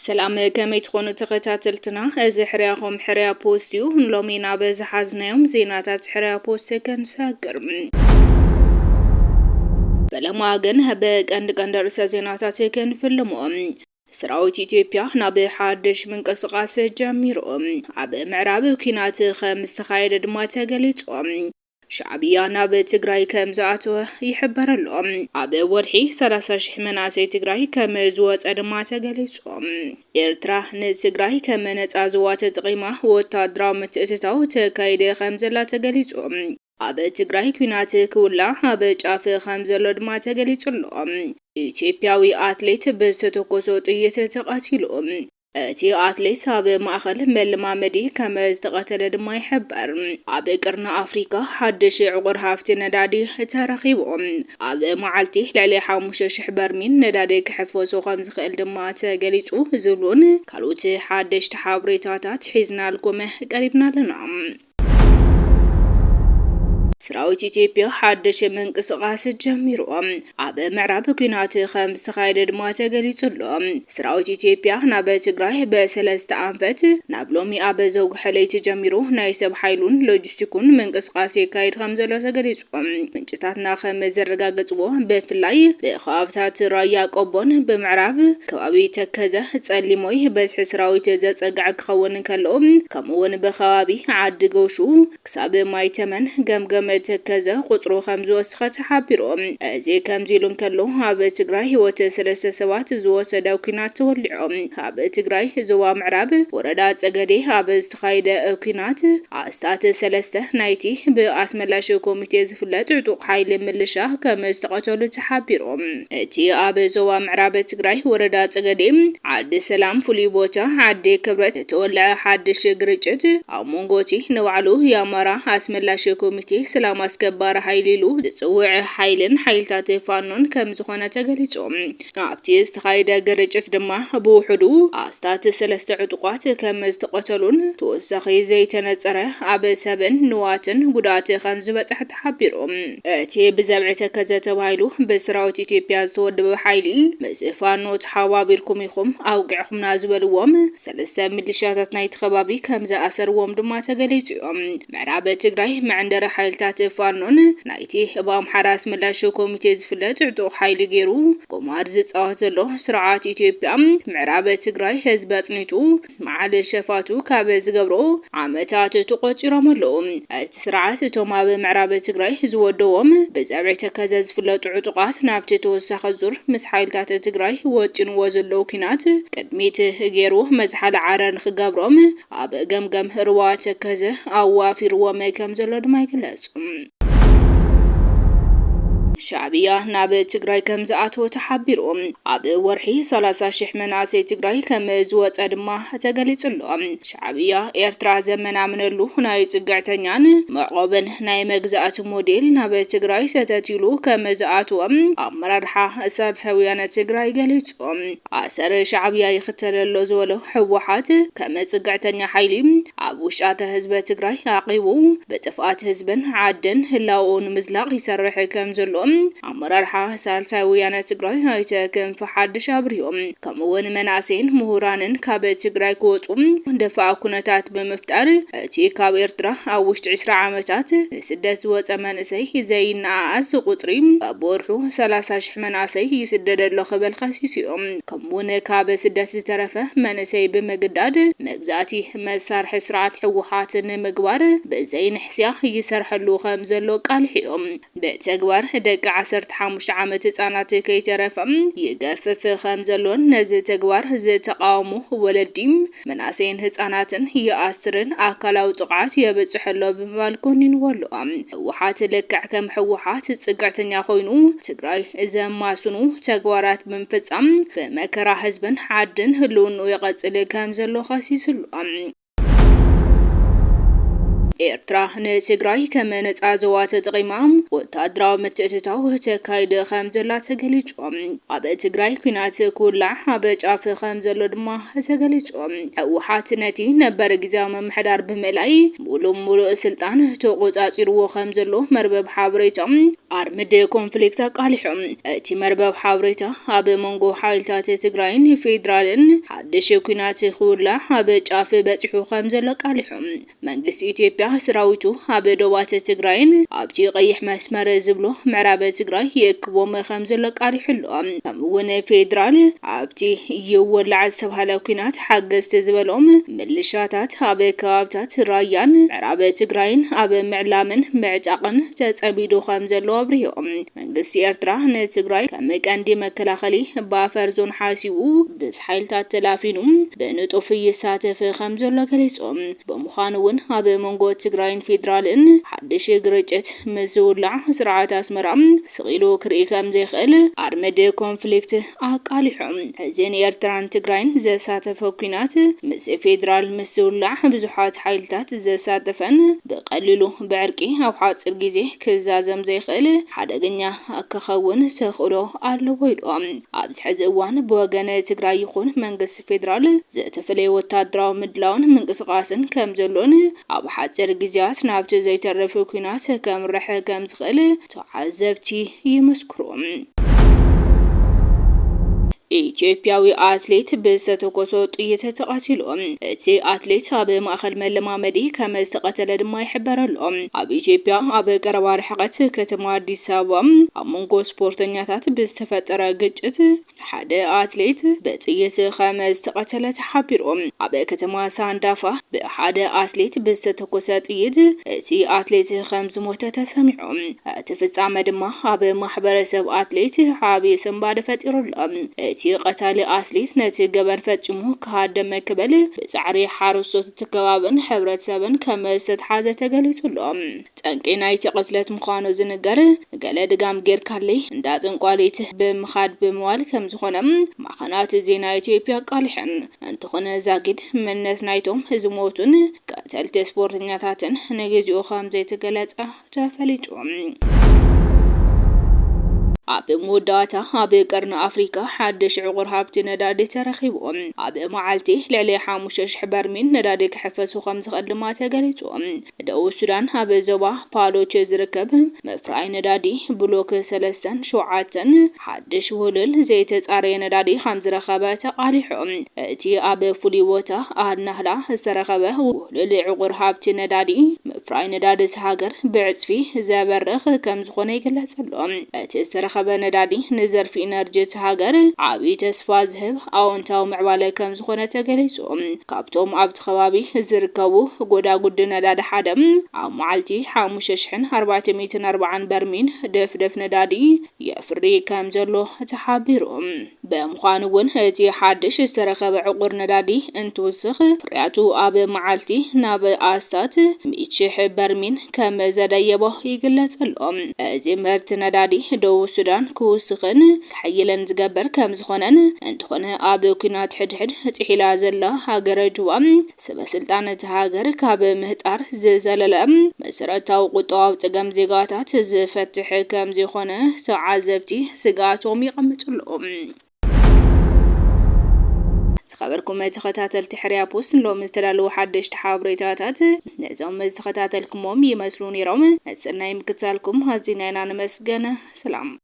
سلام كما تكونوا تخاتلتنا ازي حرياكم حريا بوستيو نلومينا بزحازنايوم زيناتات حريا بوست كنساقر بلما قن هبك عند رسا زيناتات كنفلمو سراويت إثيوبيا نابي حادش من قصقاس جميرو عب معراب كينات خمس تخايد دما تغليطو شعبيا ناب تግራይ ከም ዝኣተወ ይሕበረሎ ኣብ ወርሒ 30,000 መናእሰይ ትግራይ ከም ዝወፀ ድማ ተገሊጾም ኤርትራ ንትግራይ ከም ነጻ ዝዋ ተጠቂማ ወታደራዊ ምትእትታው ተካይደ ከም ዘላ ተገሊጾም ኣብ ትግራይ ኩናት ክውላ ኣብ ጫፍ ከም ዘሎ ድማ ተገሊጹሎ ኢትዮጵያዊ አትሌት በዝተተኮሶ ጥይት ተቃቲሉ እቲ አትሌት ኣብ ማእከል መልማመዲ ከም ዝተቀተለ ድማ ይሕበር ኣብ ቅርና አፍሪካ ሓድሽ ዕቁር ሃፍቲ ነዳዲ ተረኺቡ ኣብ መዓልቲ ልዕሊ 5,000 በርሚል ነዳዲ ክሕፈሶ ከም ዝኽእል ድማ ተገሊጹ ዝብሉን ካልኦት ሓድሽቲ ሓበሬታታት ሒዝናልኩም ቀሪብና ኣለና سراويت إثيوبيا حدش منقسقاس جميرو ኣብ ምዕራብ ኩናት ከም ዝተኻየደ ድማ ተገሊጹሎ سراويت إثيوبيا ናብ ትግራይ በሰለስተ ኣንፈት ናብ ሎሚ ኣብ ዘውግሕለይቲ ጀሚሩ ናይ ሰብ ሓይሉን ሎጂስቲኩን መንቀስቃስ የካይድ ከም ዘሎ ተገሊጹ ምንጭታትና ከም ዘረጋገጽዎ በፍላይ በኸባብታት ራያ ቆቦን ብምዕራብ ከባቢ ተከዘ ጸሊሞይ በዝሒ سراويት ዘጸጋዕ ክኸውን ከሎ ከምኡውን በኸባቢ ዓዲ ገውሹ ክሳብ ማይ ተመን ገምገም ተከዘ ቁጥሩ ከም ዝወስኸ ተሓቢሩ እዚ ከም ዚሉን ከሎ ኣብ ትግራይ ህይወት ሰለስተ ሰባት ዝወሰደው ኩናት ተወሊዑ ኣብ ትግራይ ዞባ ምዕራብ ወረዳ ጸገዴ ኣብ ዝተኻየደ ኩናት ኣስታት ሰለስተ ናይቲ ብኣስመላሽ ኮሚቴ ዝፍለጥ ዕጡቅ ሓይሊ ምልሻ ከም ዝተቀተሉ ተሓቢሩ እቲ ኣብ ዞባ ምዕራብ ትግራይ ወረዳ ጸገዴ ዓዲ ሰላም ፍሉይ ቦታ ዓዲ ክብረት ተወልዐ ሓድሽ ግርጭት ኣብ ሞንጎቲ ንባዕሉ የአማራ ኣስመላሽ ኮሚቴ سلام أسكبار حيليلو تسوع حيلن حيلتات فانون كم زخانة تغليصو عبتي استخايدة جرجت دما بوحدو أستات سلسة عتقات كم استقتلون توسخي زي تنصره عب سبن نواتن قدات خمس بتحت حبيرو تي بزبعته كذا تبايلو بسراوت إثيوبيا زود بحيلي مسفانو تحوابيركم يخم أوقعهم نازبلوم سلسة ميليشياتات نايت خبابي كم ز أسروم دما تغليصو معراب تግራይ معندر حيلتات فانون نايتي بام حراس ملاشو كوميتي زفلت عطو حيل غيرو قمار زصاوتلو سرعات إثيوبيا معراب تግራይ حزب اصنيتو معال شفاتو كاب زغبرو عامتات تقطيرملو السرعات توما بمعراب تግራይ زودوم بزابعته كذا زفلت عطقات نابت توسخ زور مس حيلتات تግራይ وطين وزلو كينات قدميت غيرو مزحل عرن خغبروم اب گمگم روات كذا اوافير ومكم زلو دمايكل شعبيا ناب تግራይ ከም ዝኣተወ ተሓቢሩ ኣብ ወርሒ 30,000 መናእሰይ ትግራይ ከም ዝወፀ ድማ ተገሊጹሎ ሻዕብያ ኤርትራ ዘመናምነሉ ናይ ጽጋዕተኛን መዕቆብን ናይ መግዛእቲ ሞዴል ናብ ትግራይ ተተቲሉ ከም ዝኣተወ ኣመራርሓ ሳልሳውያን ትግራይ ገሊጹ ኣሰር ሻዕብያ ይኽተለሎ ዝበሎ ሕወሓት ከም ጽጋዕተኛ ሓይሊ ኣብ ውሽጣተ ህዝቢ ትግራይ ኣቂቡ በጥፍኣት ህዝብን ዓድን ህላውን ምዝላቕ ይሰርሕ ከም ዘሎ ኣመራርሓ ሳልሳይ ወያነ ትግራይ ኣይተ ክንፈ ሓድሽ አብሪዮም ከምውን መናእሰይን ምሁራንን ካብ ትግራይ ክወፁ እንደፋ ኩነታት ብምፍጣር እቲ ካብ ኤርትራ ኣብ ውሽጢ 20 ዓመታት ስደት ወፀ መንእሰይ ዘይናኣስ ቁጥሪ ኣብወርሑ 30,000 መናእሰይ ይስደደሎ ክበል ከሲሲዮም ከምውን ካብ ስደት ዝተረፈ መንእሰይ ብምግዳድ መግዛእቲ መሳርሒ ስርዓት ሕወሓትን ምግባር ብዘይንሕስያ ይሰርሐሉ ከም ዘሎ ቃልሒዮም በተግባር ደቂ 15 ዓመት ህጻናት ከይተረፈም ይገፍፍ ከም ዘሎን ነዚ ተግባር ዝተቃወሙ ወለዲም መናእሰይን ህጻናትን ይኣስርን ኣካላዊ ጥቃት የበጽሕሎ ብምባልኮን ወሎ ሕወሓት ለክዕ ከም ሕወሓት ጽጋዕተኛ ኮይኑ ትግራይ ዘማስኑ ተግባራት ብምፍጻም በመከራ ህዝብን ዓድን ህልውኑ ይቀጽል ከም ዘሎ ከሲስሉ ኤርትራ ንትግራይ ከም ነጻ ዞባ ተጠቂማ ወታደራዊ ምትእትታው ተካይደ ከም ዘላ ተገሊጾም ኣብ ትግራይ ኩናት ኩላዕ ኣብ ጫፍ ከም ዘሎ ድማ ተገሊጾም ህወሓት ነቲ ነበር ግዜያዊ መምሕዳር ብምእላይ ሙሉእ ስልጣን ተቆጻጺርዎ ከም ዘሎ መርበብ ሓበሬታ ኣርምድ ኮንፍሊክት ኣቃሊሖም እቲ መርበብ ሓበሬታ ኣብ መንጎ ሓይልታት ትግራይን ፌደራልን ሓድሽ ኩናት ኩላዕ ኣብ ጫፍ በፂሑ ከም ዘሎ ቃሊሖም መንግስቲ ኢትዮጵያ ሰራዊቱ ኣብ ደባት ትግራይን ኣብቲ ቀይሕ መስመር ዝብሎ ምዕራብ ትግራይ የክቦም ከም ዘሎ ቃሊሕሎ ከምኡውን ፌደራል ኣብቲ ይወላዕ ዝተባሃለ ኩናት ሓገዝቲ ዝበሎም ምልሻታት ኣብ ከባብታት ራያን ምዕራብ ትግራይን ኣብ ምዕላምን ምዕጫቅን ተጸቢዱ ከም ዘሎ አብሪሆም መንግስቲ ኤርትራ ንትግራይ ከም ቀንዲ መከላኸሊ ባፈር ዞን ሓሲቡ ብስ ሓይልታት ተላፊኑ በንጡፍ ይሳተፍ ከም ዘሎ ገሊጾም ብምዃኑ እውን ኣብ መንጎ ትግራይን ፌደራልን ሓድሽ ግርጭት ምዝውላዕ ስርዓት ኣስመራ ስቂሉ ክርኢ ከም ዘይኽእል ኣርምድ ኮንፍሊክት ኣቃሊሖም እዚን ኤርትራን ትግራይን ዘሳተፈ ኩናት ምስ ፌደራል ምዝውላዕ ብዙሓት ሓይልታት ዘሳተፈን በቀሊሉ በዕርቂ ኣብ ሓጽር ግዜ ክዛዘም ዘይኽእል ሓደገኛ ክኸውን ተኽእሎ ኣለዎ ኢሎም ኣብዚ ሕዚ እዋን ብወገነ ትግራይ ይኹን መንግስቲ ፌደራል ዝተፈለየ ወታደራዊ ምድላውን ምንቅስቃስን ከም ዘሎን ኣብ ሓጽር ግዜያት ናብቲ ዘይተረፈ ኩናት ከምርሕ ከም ዝኽእል ተዓዘብቲ ይመስክሩ። ኢትዮጵያዊ አትሌት ብዝተተኮሶ ጥይት ተቃቲሉ እቲ አትሌት ኣብ ማእከል መለማመዲ ከም ዝተቀተለ ድማ ይሕበረሎ ኣብ ኢትዮጵያ ኣብ ቀረባ ርሕቀት ከተማ አዲስ አበባ ኣብ መንጎ ስፖርተኛታት ብዝተፈጠረ ግጭት ሓደ አትሌት በጥይት ከም ዝተቀተለ ተሓቢሩ ኣብ ከተማ ሳንዳፋ ብሓደ አትሌት ብዝተተኮሰ ጥይት እቲ አትሌት ከም ዝሞተ ተሰሚዑ እቲ ፍጻመ ድማ ኣብ ማሕበረሰብ አትሌት ዓብይ ስምባደ ፈጢሩሎ እቲ ቀታሊ አትሌት ነቲ ገበን ፈጽሙ ካደመ ክበል ብጻዕሪ ሓረስቶት ተከባብን ሕብረተሰብን ከም ዝተሓዘ ተገሊጹሎ ጠንቂ ናይቲ ቅትለት ምዃኑ ዝንገር ገለ ድጋም ጌርካለይ እንዳጥንቋሊት ብምኻድ ብምዋል ከም ዝኾነ ማዕኸናት ዜና ኢትዮጵያ ቃሊሕን እንትኾነ ዛጊድ ምነት ናይቶም ዝሞቱን ቀተልቲ ስፖርተኛታትን ንግዚኡ ከም ዘይተገለጸ ተፈሊጡ ኣብ መወዳእታ ኣብ ቀርኒ ኣፍሪካ ሓድሽ ዕቁር ሃብቲ ነዳዲ ተረኺቡ ኣብ መዓልቲ ልዕሊ 5,000 በርሚል ነዳዲ ክሕፈሱ ከም ዝኽእል ድማ ተገሊጹ ደቡብ ሱዳን ኣብ ዞባ ፓሎች ዝርከብ መፍራይ ነዳዲ ብሎክ 3-7 ሓድሽ ውህሉል ዘይተጻረየ ነዳዲ ከም ዝረኸበ ተቃሊሑ እቲ ኣብ ፍሉይ ቦታ ኣድናህላ ዝተረኸበ ውህሉል ዕቁር ሃብቲ ነዳዲ መፍራይ ነዳዲ ሃገር ብዕጽፊ ዘበርኽ ከም ዝኾነ ይግለጸሎ እቲ ዝተረኸበ ነዳዲ ንዘርፊ ኢነርጂ ሃገር ዓብይ ተስፋ ዝህብ ኣዎንታዊ ምዕባለ ከም ዝኾነ ተገሊጹ ካብቶም ኣብቲ ከባቢ ዝርከቡ ጎዳጉዲ ነዳዲ ሓደ ኣብ መዓልቲ 5,440 በርሚል ደፍደፍ ነዳዲ የፍሪ ከም ዘሎ ተሓቢሩ ብምዃኑ እውን እቲ ሓድሽ ዝተረኸበ ዕቁር ነዳዲ እንትውስኽ ፍርያቱ ኣብ መዓልቲ ናብ ኣስታት 100,000 በርሚል ከም ዘደየቦ ይግለጸሎ እዚ ምህርቲ ነዳዲ ደቡብ ሱዳን ክውስኽን ክሕይልን ዝገበር ከም ዝኾነን እንትኾነ ኣብ ኩናት ሕድሕድ ጥሒላ ዘላ ሃገረ ጁባ ሰበስልጣን እቲ ሃገር ካብ ምህጣር ዝዘለለ መሰረታዊ ቁጠባዊ ፀገም ዜጋታት ዝፈትሕ ከም ዝኾነ ተዓዘብቲ ስጋቶም ይቐምጡሎም خبركم تخاتلتي حريا بوست لو مستدلو حدش حبريتاتات نزوم مستخاتلكم يمسلوني روم نتسنى يمكتالكم هزينينا نمسجنا سلام